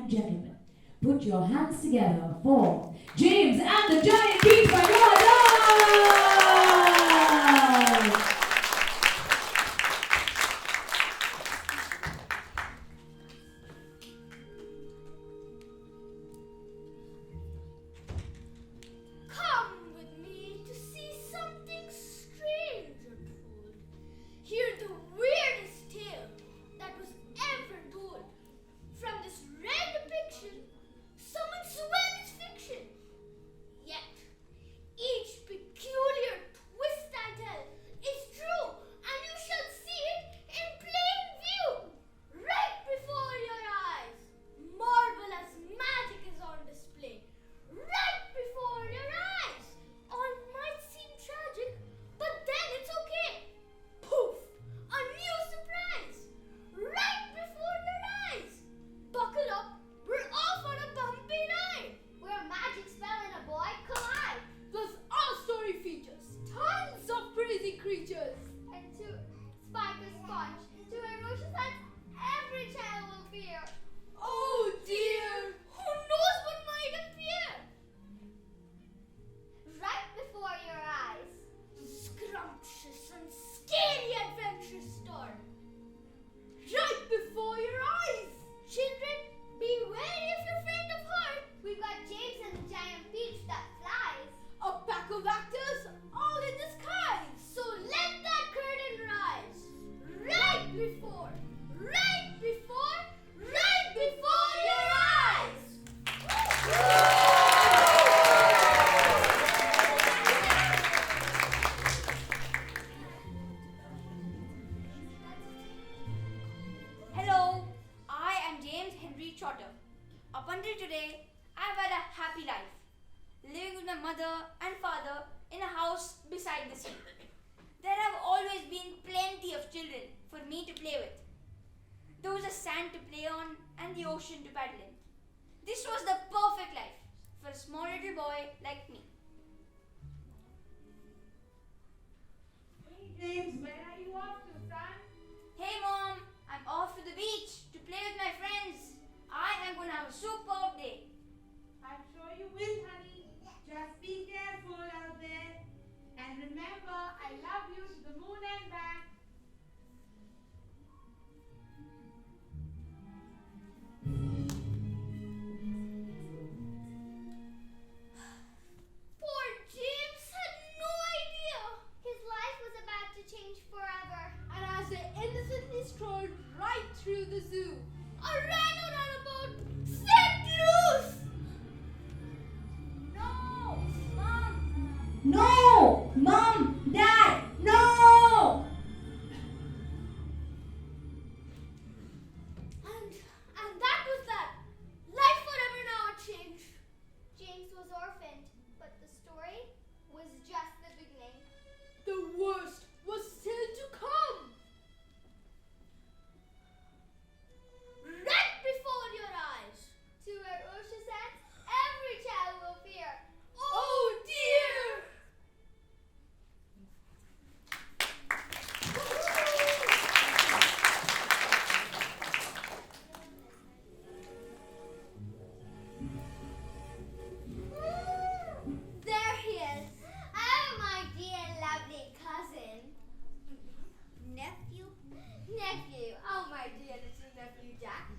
and gentlemen, put your hands together for James and the Giant Peach by your life! Up until today, I've had a happy life, living with my mother and father in a house beside the sea. There have always been plenty of children for me to play with. There was a sand to play on and the ocean to paddle in. This was the perfect life for a small little boy like me. Hey James, where are you off to, son? Hey Mom, I'm off to the beach to play with my friends. I am going to have a superb day. I'm sure you will, honey. Just be careful out there. And remember, I love you to the moon and back. Poor James had no idea his life was about to change forever. And as they innocently strolled right through the zoo, A rhino ran about, set loose! No! Mom! No! Mom! Dad! No! And that was that. Life forever now changed. James was orphaned, but the story was just the beginning. the worst was still to come. Right before your eyes. To where Osha sends, every child will fear. Oh dear! There he is. Oh, my dear lovely cousin. Nephew? Nephew. Oh, my dear little nephew Jack.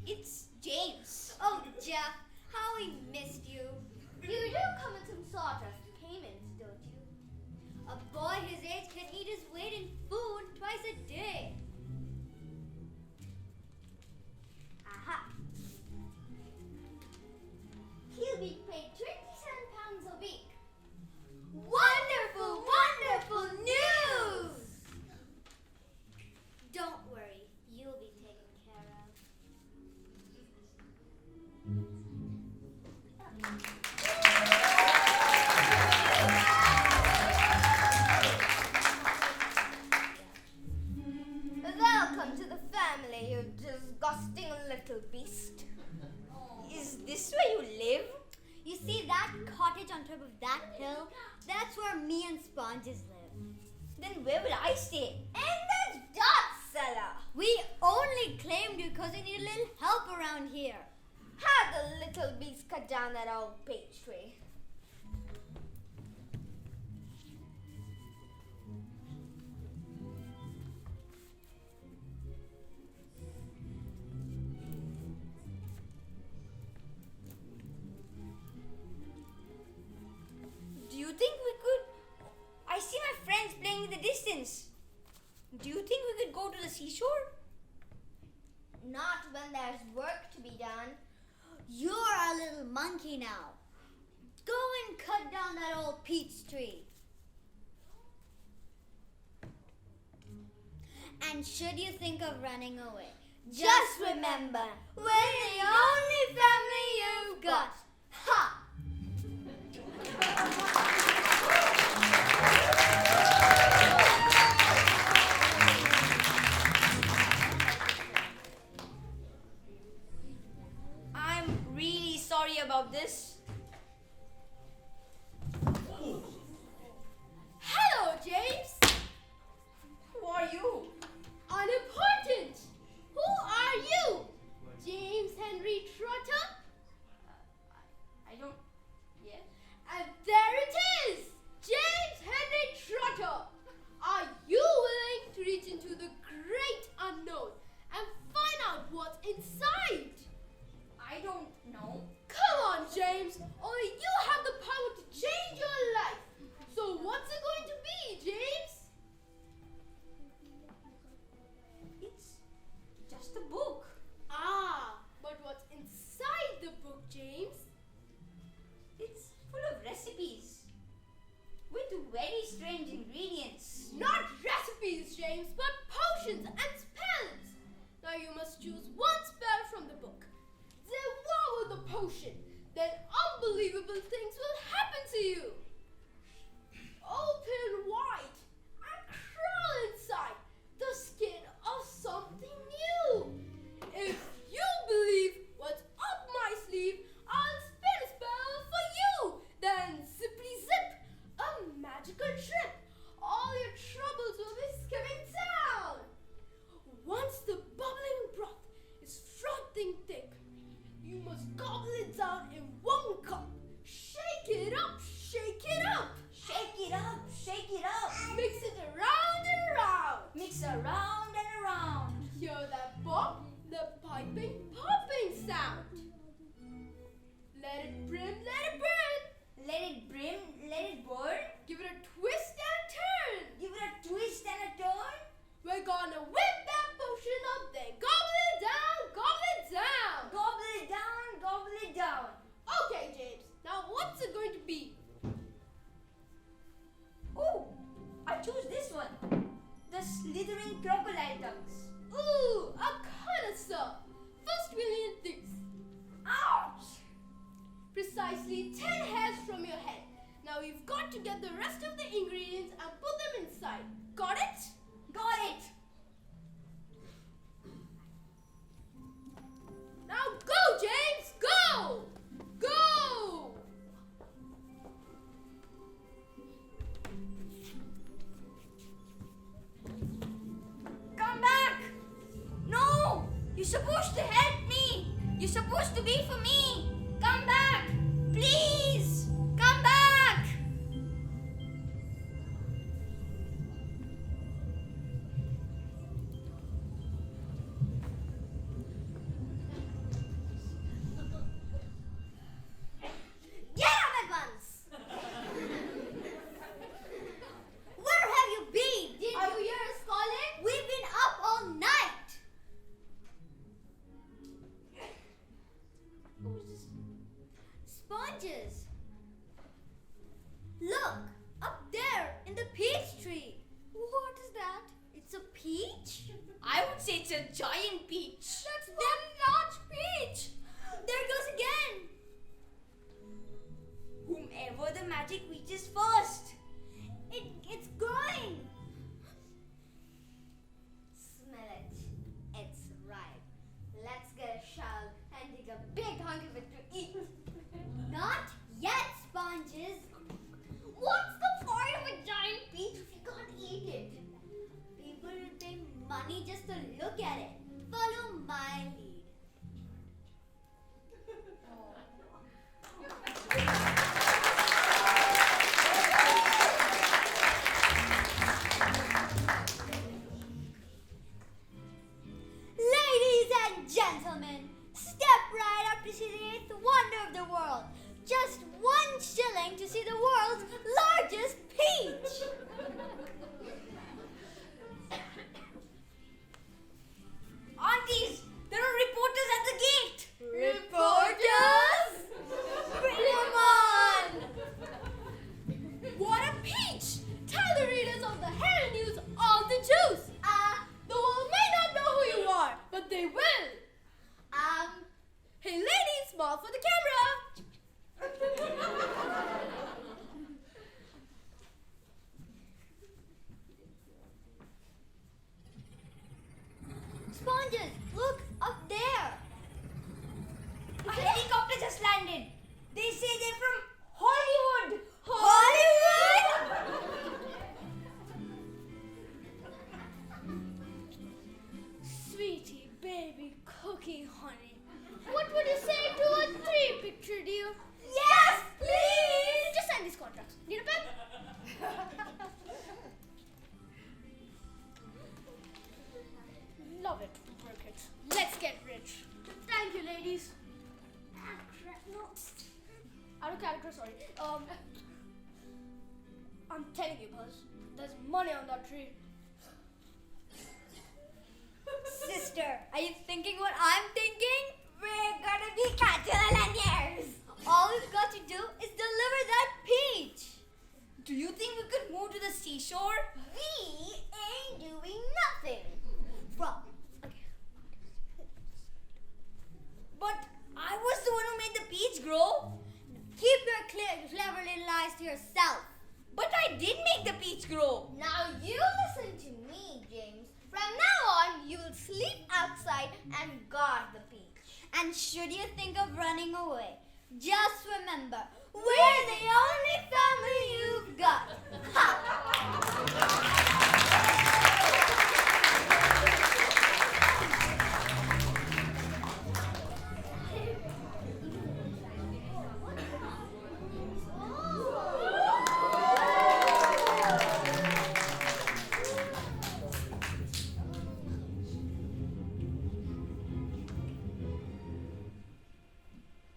It's James. Oh, Jeff, how we missed you. You do come in some sort of payments, don't you? A boy his age can eat his weight in food twice a day. Aha. He'll be paid £27 a week. Wonderful, wonderful news! Don't worry, you'll be taken care of. Welcome to the family, you disgusting little beast. Is this where you live? You see that cottage on top of that hill? That's where me and Sponges live. Then where will I stay? In this dot cellar. We only claimed you because you need a little help around here. the little beast cut down that old peach tree. Do you think we could? I see my friends playing in the distance. Do you think we could go to the seashore? Not when there's work to be done. You're a little monkey now. Go and cut down that old peach tree. And should you think of running away, just remember, we're the only family you've got. Ha! I'm really sorry about this. Hello, James. Who are you? Unimportant. Who are you? James Henry Trotter? I don't. Yeah. And there it is! James Henry Trotter! Are you willing to reach into the great unknown and find out what's inside? I don't know. Come on, James! Only you have the power to change your life! So what's it going to be, James? It's just a book. Ah, but what's inside the book, James? It's full of recipes with very strange ingredients. Not recipes, James, but potions and spells. Now you must choose one spell from the book. Devour the potion, then unbelievable things will happen to you. Open wide and crawl inside the skin of something new. If you believe what's up my sleeve, I'll spin a spell for you. Then zippity zip, a magical trip. All your troubles will be skimming down. Once the bubbling broth is frothing thick, you must gobble it down in one cup. Shake it up, shake it up. Shake it up, shake it up. Mix it around and around. Mix around and around. Hear that pop, the piping, popping sound. Let it brim, let it burn. Let it brim, let it burn. Give it a twist and turn. Give it a twist and a turn. We're gonna whip that potion up, then gobble it down, gobble it down. Gobble it down, gobble it down. Okay, James. Now what's it going to be? Oh, I choose this one. The slithering crocodile tongues. Ooh, a connoisseur. First we'll need this. Ouch! Precisely 10 hairs from your head. Now you've got to get the rest of the ingredients and put them inside. Got it? Got it. Now go, James! Go! Go! Come back! No! You're supposed to help me! You're supposed to be for me! Come back! Please! Come back! Get up at once! Where have you been? Did you hear us calling? We've been up all night. Sponges. Look, up there in the peach tree. What is that? It's a peach? I would say it's a giant peach. That's one large peach. There goes again. Whomever the magic reaches first. It's growing. Smell it. It's ripe. Let's get a shovel and dig a big hunk of it to eat. Not yet, sponges. What's the point of a giant peach if you can't eat it? People will pay money just to look at it. Follow my lead. Step right up to see the eighth wonder of the world. Just 1 shilling to see the world's largest peach. Aunties, there are reporters at the gate. Reporters? Bring them on! What a peach! Tell the readers of the Herald News all the juice. The world may not know who you are, but they will. Hey ladies, smile for the camera. Sponges, look up there. A helicopter just landed. They say they're from Hollywood. Sweetie, baby, cookie, honey. What would you say to a 3 picture deal? Yes, please. Just sign these contracts. Need a pen? Love it, work it. Let's get rich. Thank you, ladies. No. Out of character, sorry. I'm telling you, Buzz, there's money on that tree. Sister, are you thinking what I'm thinking? We're gonna be Catalaniers. All we've got to do is deliver that peach. Do you think we could move to the seashore? We ain't doing nothing. But I was the one who made the peach grow. Keep your clever little eyes to yourself. But I did make the peach grow. Now you listen to me, James. From now on, you'll sleep outside and guard the peach. And should you think of running away, just remember, we're the only family you've got.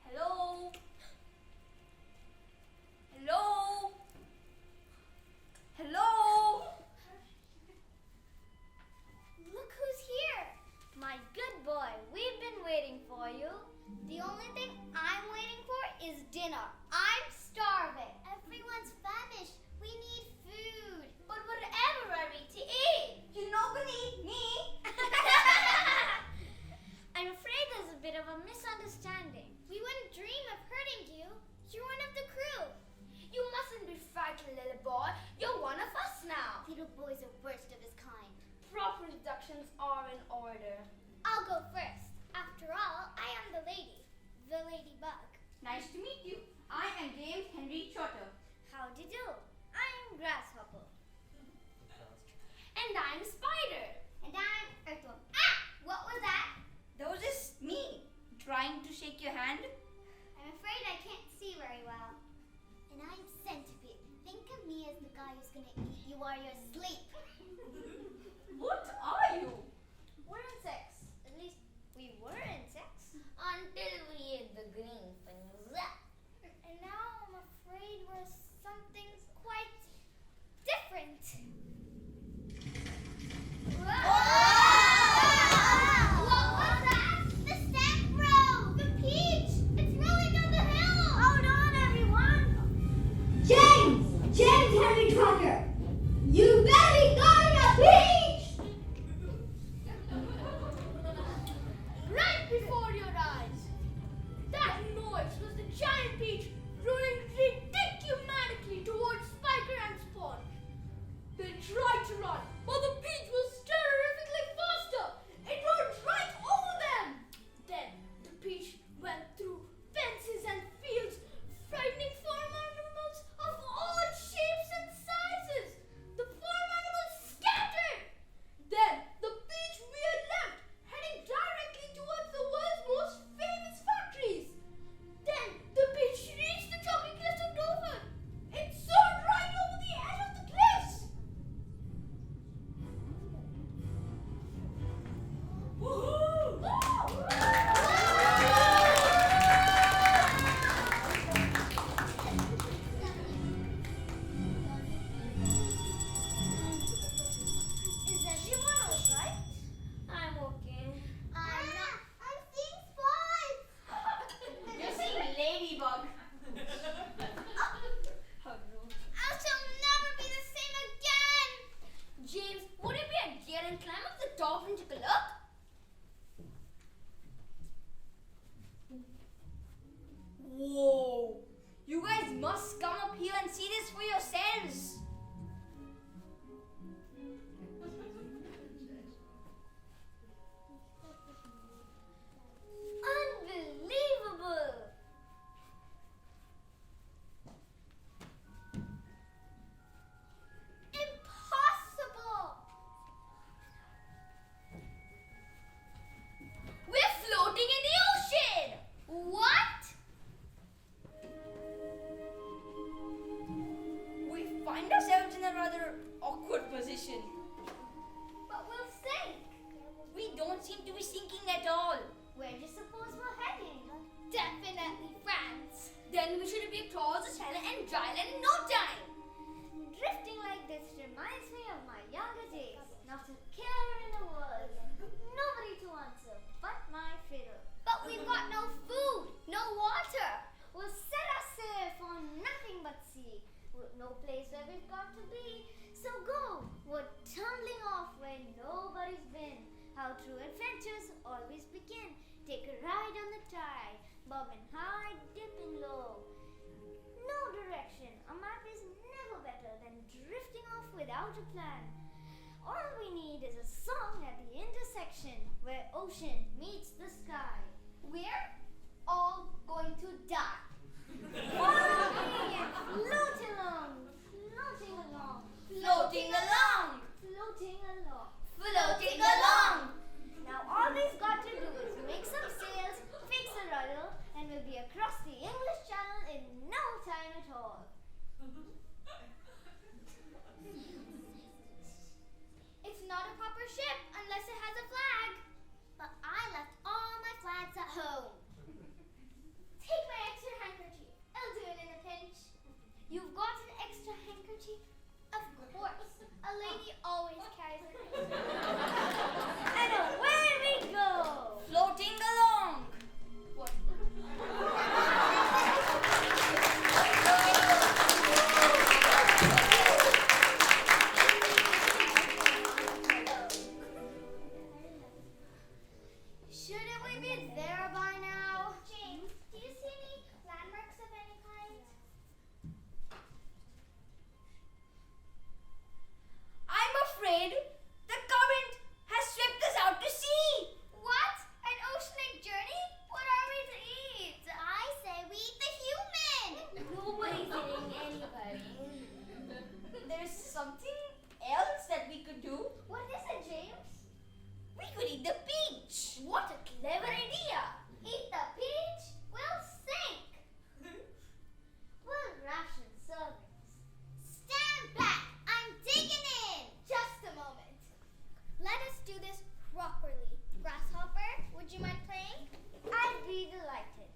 Hello? Hello? Hello? Look who's here. My good boy, we've been waiting for you. The only thing I'm waiting for is dinner. I'm starving. Everyone's famished. We need food. But whatever are we to eat? You're not gonna eat me. I'm afraid there's a bit of a misunderstanding. We wouldn't dream of hurting you. You're one of the crew. You mustn't be frightened, little boy. You're one of us now. Little boy's a worst of his kind. Proper introductions are in order. I'll go first. After all, I am the lady. The ladybug. Nice to meet you. I am James Henry Trotter. How do you do? I'm Grasshopper. And I'm Spider. And I'm Earthworm. Ah! What was that? That was just me trying to shake your hand. I'm afraid I can't see very well. And I'm Centipede. Think of me as the guy who's gonna eat you while you're asleep. What are you? We're insects. At least we were insects. Until we ate the green things. And now I'm afraid we're something quite different. What was that? The stamp row! The peach! It's rolling down the hill! Hold on, everyone! James! James Henry Trotter! You barely got a peach! Right before your eyes. not a care in the world. Nobody to answer but my fiddle. But we've got no food, no water. We'll set our sail for nothing but sea. With no place where we've got to be. So go, we're tumbling off where nobody's been. How true adventures always begin. Take a ride on the tide, bobbing high, dipping low. No direction, a map is never better than drifting off without a plan. All we need is a song at the intersection where ocean meets the sky. We're all going to die. Follow me and float along, floating along, Floating along. floating along. Floating along. Now all we've got to do is make some sails, fix a rudder, and we'll be across the English Channel in no time at all. It's not a proper ship unless it has a flag. But I left all my flags at home. Take my extra handkerchief. I'll do it in a pinch. You've got an extra handkerchief? Of course. A lady always carries a handkerchief. And away we go! Floating along. What? Shouldn't we be there by now? James, do you see any landmarks of any kind? I'm afraid the current has swept us out to sea. What? An oceanic journey? What are we to eat? I say we eat the human. Nobody's eating anybody. There's something else that we could do. What is it, James? We could eat the peach. What a clever idea! Eat the peach? We'll sink. We'll ration servings. Stand back. I'm digging in. Just a moment. Let us do this properly. Grasshopper, would you mind playing? I'd be delighted.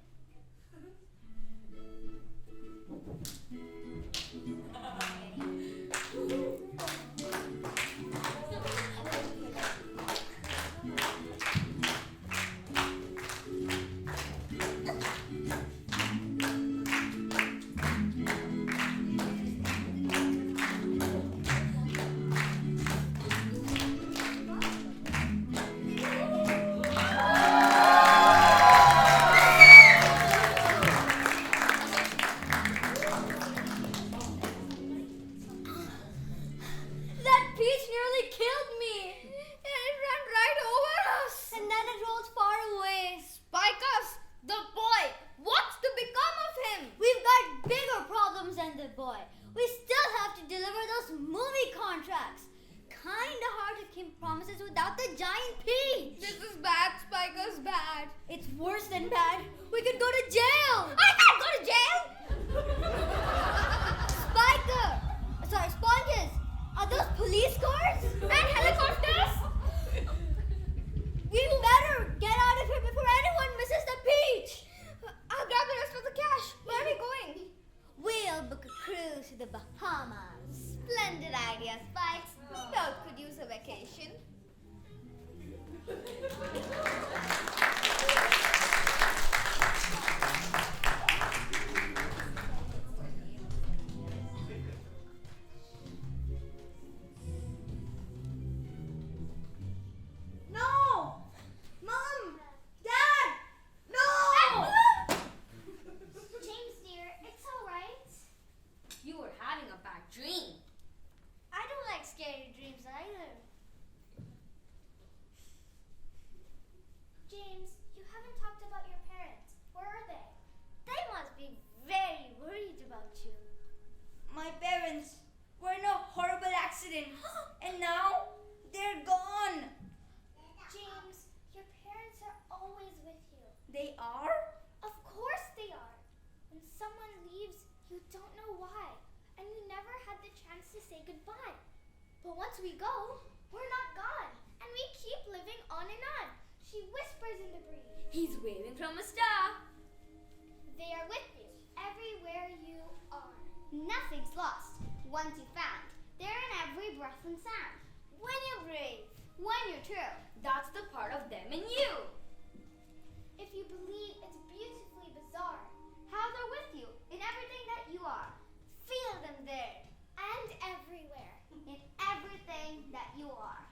That peach nearly killed me! And it ran right over us! And then it rolled far away. Spike us! The boy! What's to become of him? We've got bigger problems than the boy. We still have to deliver those movie contracts. Kinda hard to keep promises without the giant peach. This is bad, Spiker's bad. It's worse than bad. We could go to jail. I can't go to jail! Spiker! Sorry, Sponges! Are those police cars? And helicopters? We better get out of here before anyone misses the peach! I'll grab the rest of the cash. Where are we going? We'll book a cruise to the Bahamas. Splendid idea, Spikes. Dog could use a vacation. No! Mom! Dad! No! James, dear, it's all right. You were having a bad dream. I don't like scary dreams either. James, you haven't talked about your parents. Where are they? They must be very worried about you. My parents were in a horrible accident and now they're gone. James, your parents are always with you. They are? Of course they are. When someone leaves, you don't know why. And we never had the chance to say goodbye. But once we go, we're not gone. And we keep living on and on. She whispers in the breeze. He's waving from a star. They are with you everywhere you are. Nothing's lost. Once you found, they're in every breath and sound. when you're brave, when you're true. That's the part of them in you. If you believe it's beautifully bizarre, how they're with you in everything that you are. Feel them there. And everywhere. In everything that you are.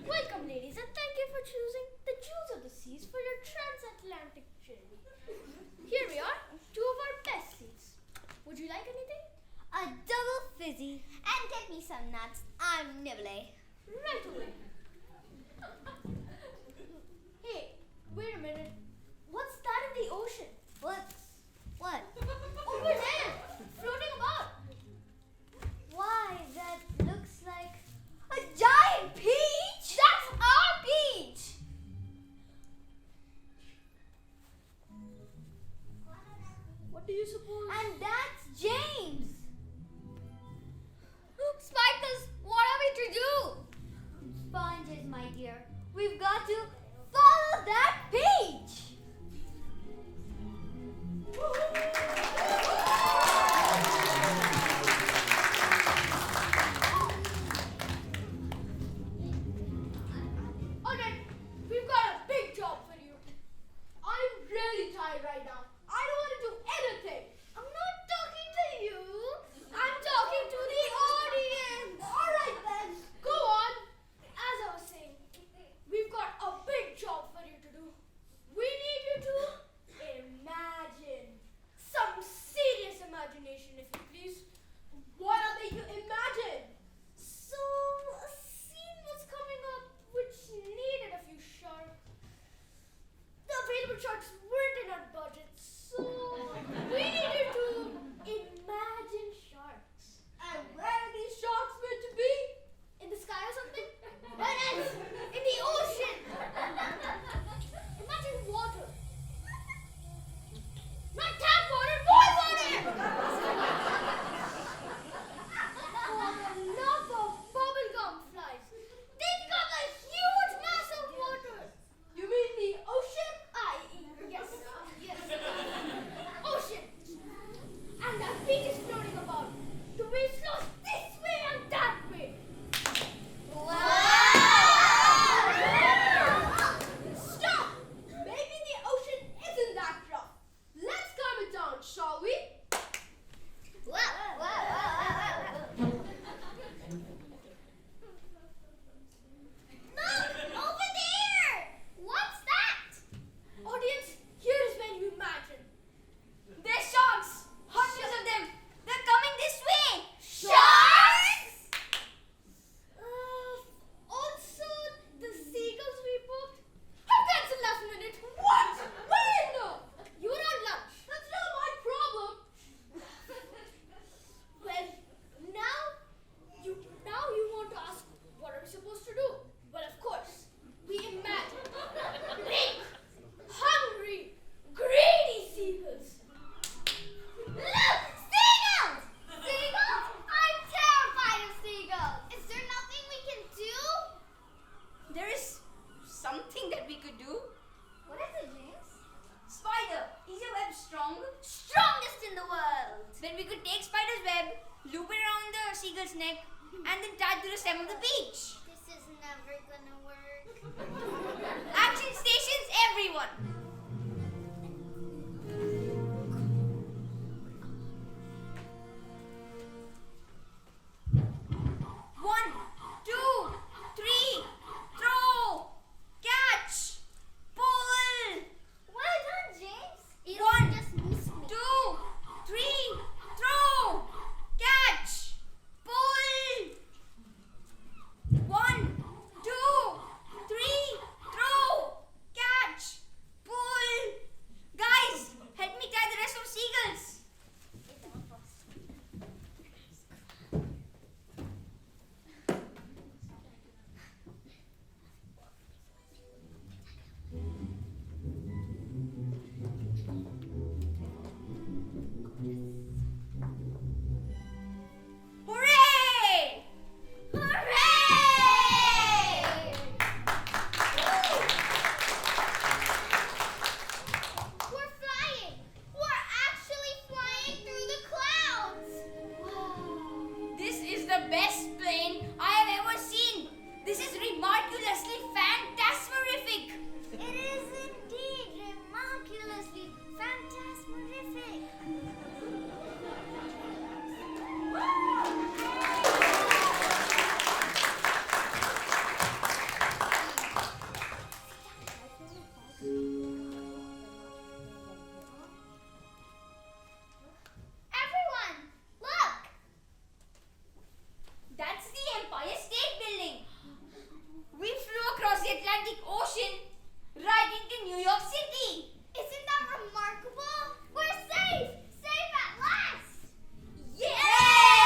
Welcome, ladies, and thank you for choosing the Jewels of the Seas for your transatlantic journey. Here we are, two of our best seats. Would you like anything? A double fizzy. And get me some nuts. I'm nibbly. Right away. Hey, wait a minute. What's that in the ocean? What? Over there, floating about. Why, that looks like a giant peach! That's our peach! What do you suppose? And that's James! Spikers, what are we to do? Sponges, my dear. We've got to follow that peach! Alright, we've got a big job for you. I'm really tired right now. I don't want to do anything. I'm not talking to you. I'm talking to the audience. Alright then, go on. As I was saying, we've got a big job for you to do. We need you to imagine. Some serious imagination, if you please. What are they to imagine? So, a scene was coming up which needed a few sharks. The available sharks weren't in our budget, so we needed to imagine sharks. And where are these sharks meant to be? In the sky or something? But it's in the ocean! Imagine water. Not tap water, boil water! For the love of bubblegum flies, think of a huge mass of water. You mean the ocean? Yes. Ocean. And that beach is floating about. The waves flow this way and that way. Stop! Maybe the ocean isn't that rough. Let's calm it down, shall we? Look! Over there! What's that? Audience, here is when you imagine. They're sharks! Hundreds of them! They're coming this way! Sharks? Also, the seagulls we booked have cancelled last minute. What? When? You were on lunch. That's not my problem. Well, now you want to ask, what are we supposed to do? Well, of course, we imagine big, hungry, greedy seagulls. Look! Seagulls! Seagulls? I'm terrified of seagulls! Is there nothing we can do? There is something that we could do. What is it, James? Spider, is your web strong? Strongest in the world! Then we could take Spider's web, loop it around the seagull's neck, and then tie it to the stem of the beach. This is never gonna work. Action stations, everyone! One, two, three, throw, catch, pull. Well done, James! You One, don't just miss me. 2, 3, throw, catch, pull. 1, 2, 3, throw, catch, pull. remarkulously fantasmerific. It is indeed remarkulously phantasmerific. Everyone, look! That's the Empire State Building. We flew across the Atlantic Ocean right into New York City. Isn't that remarkable? We're safe! Safe at last! Yay!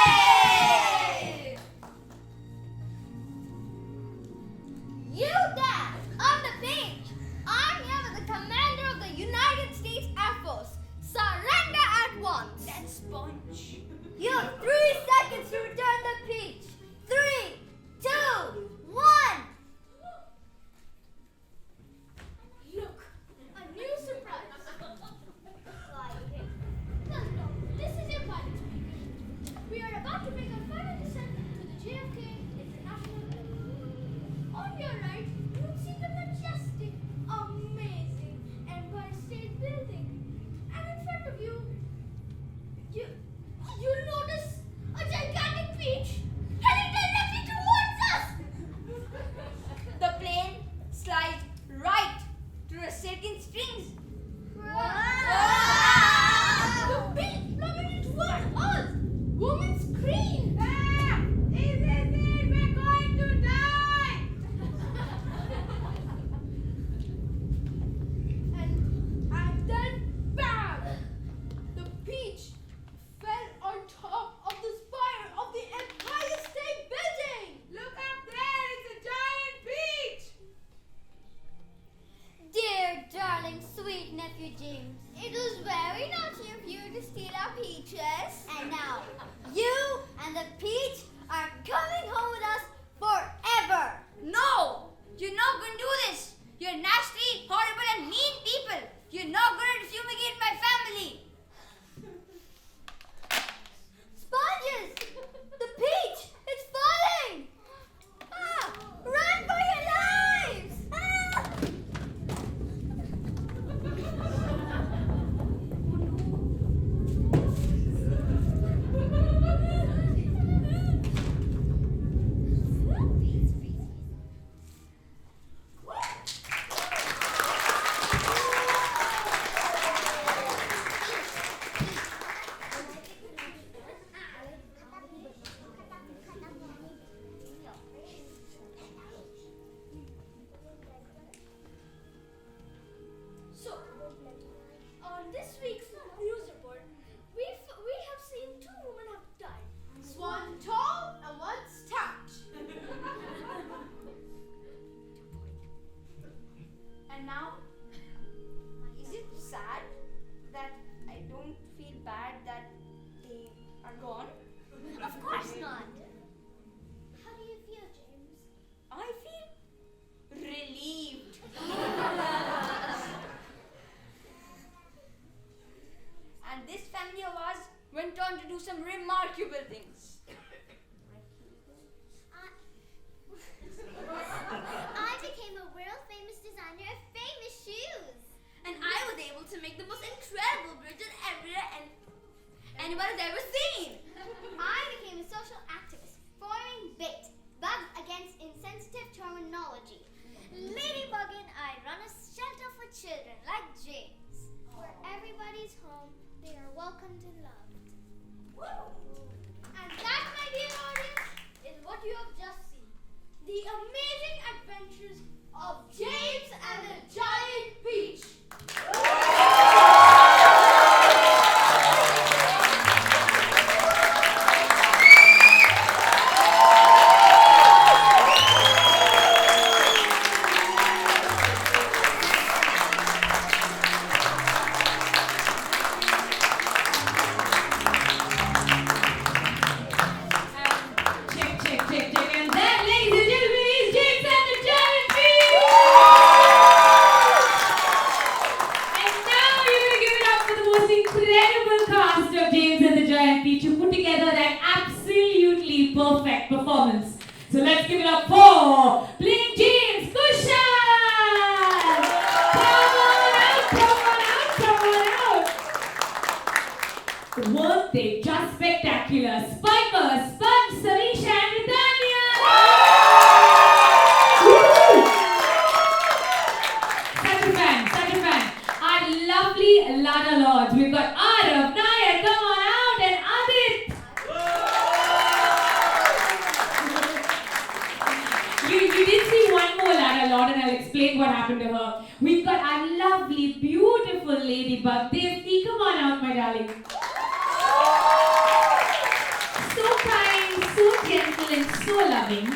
You there, on the page! I'm here with the commander of the United States Air Force. Surrender at once! That sponge. You have 3 seconds to return the peach. 3, 2, 1. Look, a new surprise. No, this is your pilot speaking. We are about to make our final descent to the JFK International Airport. On your right, you will see the majestic, amazing Empire State Building. And in front of you, you'll notice a gigantic peach heading directly towards us. The plane slides right through the silken strings. The peach plummeted towards us. Woman screamed. Ah! This is it! We're going to die! And then bam! The peach fell on top of the spire of the Empire State Building. Look up there! It's a giant peach! Dear, darling, sweet nephew James, it was very naughty of you to steal our peaches. And now, you and the peach are coming home with us forever. No! You're not going to do this. You're nasty, horrible, and mean people. You're not going to fumigate my family. Sponges! The peach! It's falling! Ah! Run for your lives! Ah! So, on this week's news report, we have seen 2 women have died. One tall and one stout. And now, is it sad that I don't feel bad that they are gone? Of course not. How do you feel, James? I feel relieved. And this family of ours went on to do some remarkable things. I became a world famous designer of famous shoes. And I was able to make the most incredible bridge that anyone has ever seen. I became a social activist, forming BIT, Bugs Against Insensitive Terminology. Ladybug and I run a shelter for children like James, where everybody's home, they are welcomed and loved. And that, my dear audience, is what you have just seen. The amazing adventures of James and the Giant Peach. Check, check, check, check. And that, ladies and gentlemen, is James a lot and I'll explain what happened to her. We've got our lovely, beautiful ladybug, Devki. Come on out, my darling. So kind, so gentle and so loving.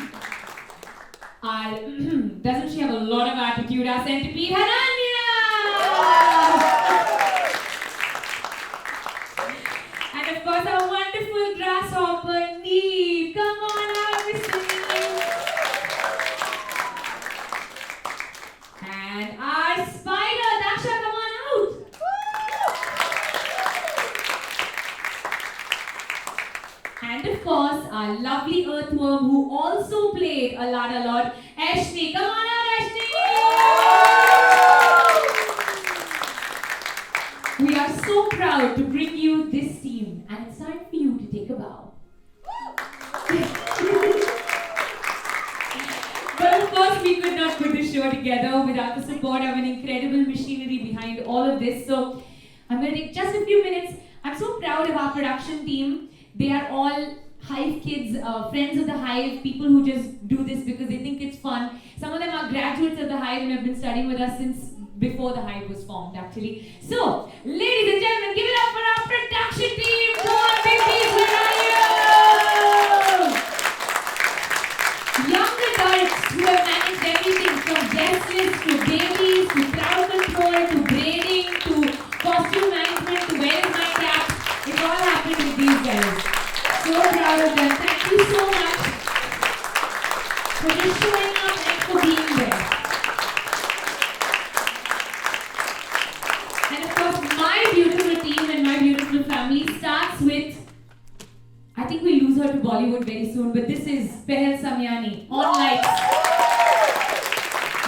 Doesn't she have a lot of attitude? Our centipede, Hananya! And of course, our wonderful grasshopper, Neve. Come on out, Mr. Neve. And our spider, Dasha, come on out. And of course, our lovely earthworm who also played a lot, Ashni. Come on out, Ashni. We are so proud to bring you this team, and it's time for you to take a bow. But of course, we could not put this show together without the support of an incredible machinery behind all of this. So I'm going to take just a few minutes. I'm so proud of our production team. They are all Hive kids, friends of the Hive, people who just do this because they think it's fun. Some of them are graduates of the Hive and have been studying with us since before the Hive was formed, actually. So, ladies and gentlemen, give it up for our production team. Come on, babies, where are you? Young adults who have managed everything from guest lists to babies to crowd control to grading to costume management to where is my cat. It all happened with these guys. So proud of them. Thank you so much for just showing up and for being there. And of course, my beautiful team and my beautiful family starts with, I think we lose her to Bollywood very soon, but this is Pehel Samyani, on lights.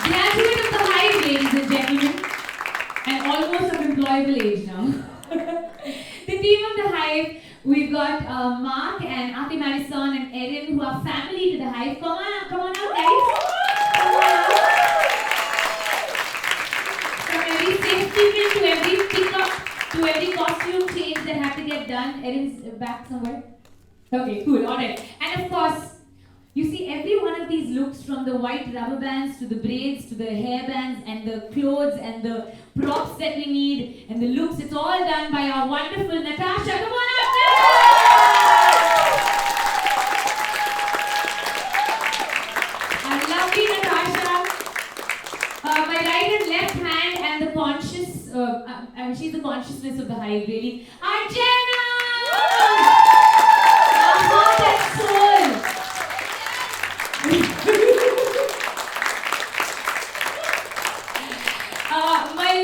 Graduate of the Hive, ladies and gentlemen, and almost of employable age now. The team of the Hive, we've got Mark and Ate Marisol and Erin who are family to the Hive. Come on out, guys. Come on out. From every safety pin to every pickup to every costume change that had to get done. Erin's back somewhere. Okay, cool, alright. And of course, you see every one of these looks, from the white rubber bands to the braids to the hair bands and the clothes and the props that we need and the looks, it's all done by our wonderful Natasha. Come on out there! Our lovely Natasha. My right and left hand and the conscious, she's the consciousness of the Hive, really. Our Jenna! Our heart and soul. My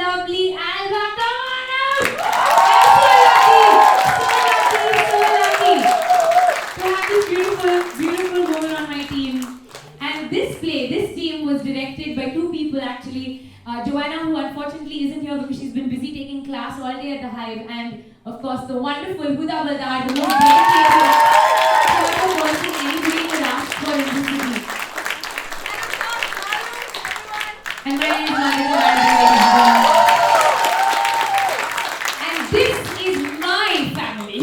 lovely Alba, come on out! I'm so lucky to have this beautiful woman on my team. And this team was directed by two people actually. Joanna, who unfortunately isn't here because she's been busy taking class all day at the Hive, and of course the wonderful Huda Baldar, the most dedicated sort of person anybody could ask for in this city. And my name is Monica. And this is my family.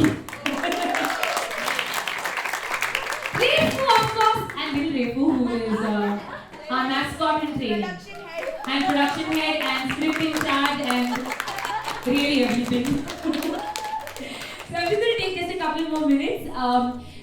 Refu, of course, and little Refu, who is our mascot in training. And production head and script in charge and really everything. So I'm just going to take just a couple more minutes.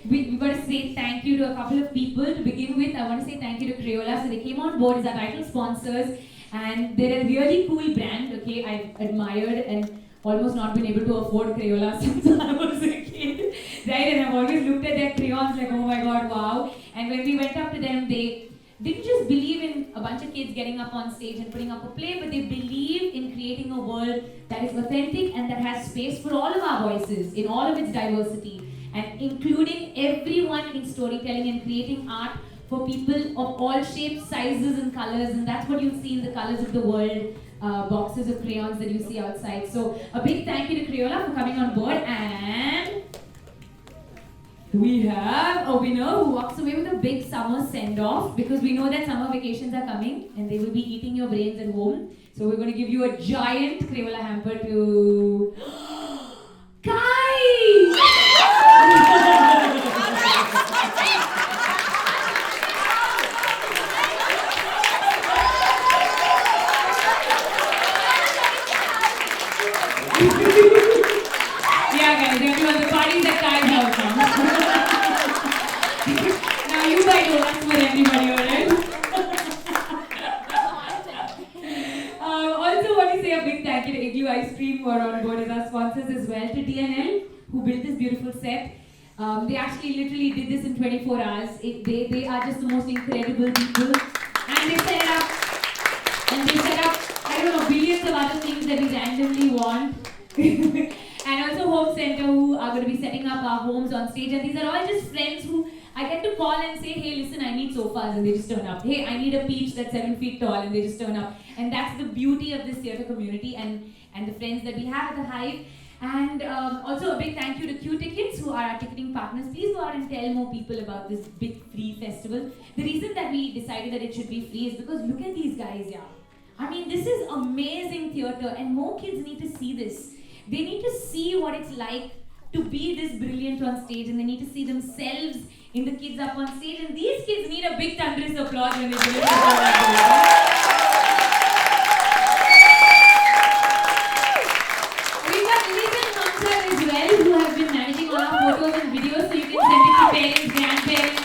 We've got to say thank you to a couple of people. To begin with, I want to say thank you to Crayola. So they came on board as our title sponsors, and they're a really cool brand. Okay, I've admired and almost not been able to afford Crayola since I was a kid, right? And I've always looked at their crayons like, oh my god, wow. And when we went up to them, they didn't just believe in a bunch of kids getting up on stage and putting up a play, but they believe in creating a world that is authentic and that has space for all of our voices in all of its diversity, and including everyone in storytelling and creating art for people of all shapes, sizes and colors, and that's what you'll see in the Colors of the World boxes of crayons that you see outside. So a big thank you to Crayola for coming on board, and we have a winner who walks away with a big summer send-off, because we know that summer vacations are coming and they will be eating your brains at home. So we're going to give you a giant Crayola hamper to Kai! who are on board as our sponsors as well. To DNL, who built this beautiful set. They actually literally did this in 24 hours. They are just the most incredible people. And they set up, I don't know, billions of other things that we randomly want. And also Home Center, who are going to be setting up our homes on stage. And these are all just friends who I get to call and say, hey, listen, I need sofas, and they just turn up. Hey, I need a peach that's 7 feet tall, and they just turn up. And that's the beauty of this theatre community and the friends that we have at the Hive. And also a big thank you to Q Tickets, who are our ticketing partners. Please go out and tell more people about this big free festival. The reason that we decided that it should be free is because look at these guys, yeah. I mean, this is amazing theatre, and more kids need to see this. They need to see what it's like to be this brilliant on stage, and they need to see themselves in the kids up on stage. And these kids need a big thunderous applause when they do it. We've got Liz and Hamza as well, who have been managing all our photos and videos, so you can send it to parents, grandparents,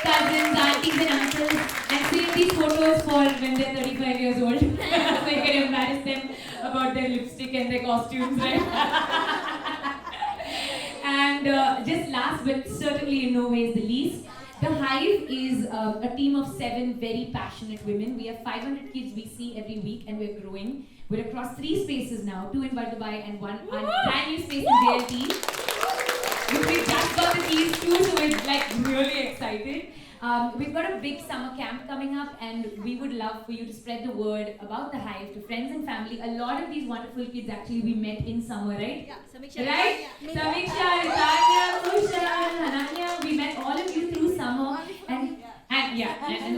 cousins, aunties and uncles, and save these photos for when they're 35 years old. So you can embarrass them about their lipstick and their costumes, right? And just last but certainly in no ways the least, the Hive is a team of 7 very passionate women. We have 500 kids we see every week, and we're growing. We're across 3 spaces now, 2 in Bardubai and 1 brand new space in JLT. Which we just got the keys to, so we're like really excited. We've got a big summer camp coming up, and we would love for you to spread the word about the Hive to friends and family. A lot of these wonderful kids actually we met in summer, right? Yeah, Samiksha. Right? Samiksha, Ritanya, Kushan, Hananya, we met all of you through summer. And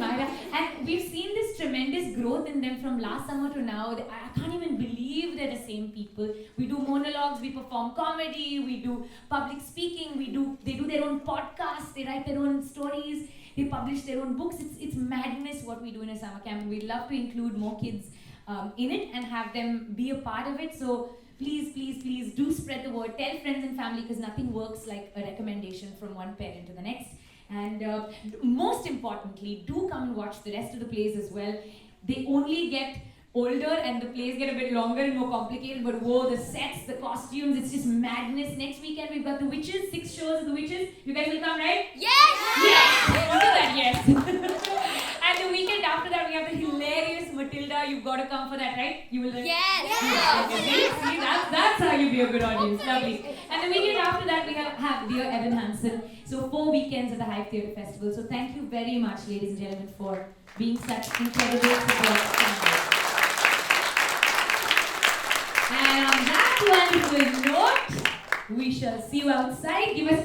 Mahira. And we've seen this tremendous growth in them from last summer to now. I can't even believe they're the same people. We do monologues, we perform comedy, we do public speaking, they do their own podcasts, they write their own stories, they publish their own books. It's madness what we do in a summer camp. We'd love to include more kids in it and have them be a part of it. So please, please, please do spread the word. Tell friends and family, because nothing works like a recommendation from one parent to the next. And most importantly, do come and watch the rest of the plays as well. They only get older and the plays get a bit longer and more complicated, but whoa, the sets, the costumes, it's just madness. Next weekend we've got The Witches, 6 shows of The Witches. You guys will come, right? Yes! Yes! Look at that, yes. And the weekend after that we have the hilarious Matilda. You've got to come for that, right? You will. Yes! Okay, see, that's how you be a good audience. Lovely. And the weekend after that we have Dear Evan Hansen. So 4 weekends at the Hive Theatre Festival. So thank you very much, ladies and gentlemen, for being such incredible support. And on that wonderful note, we shall see you outside. Give us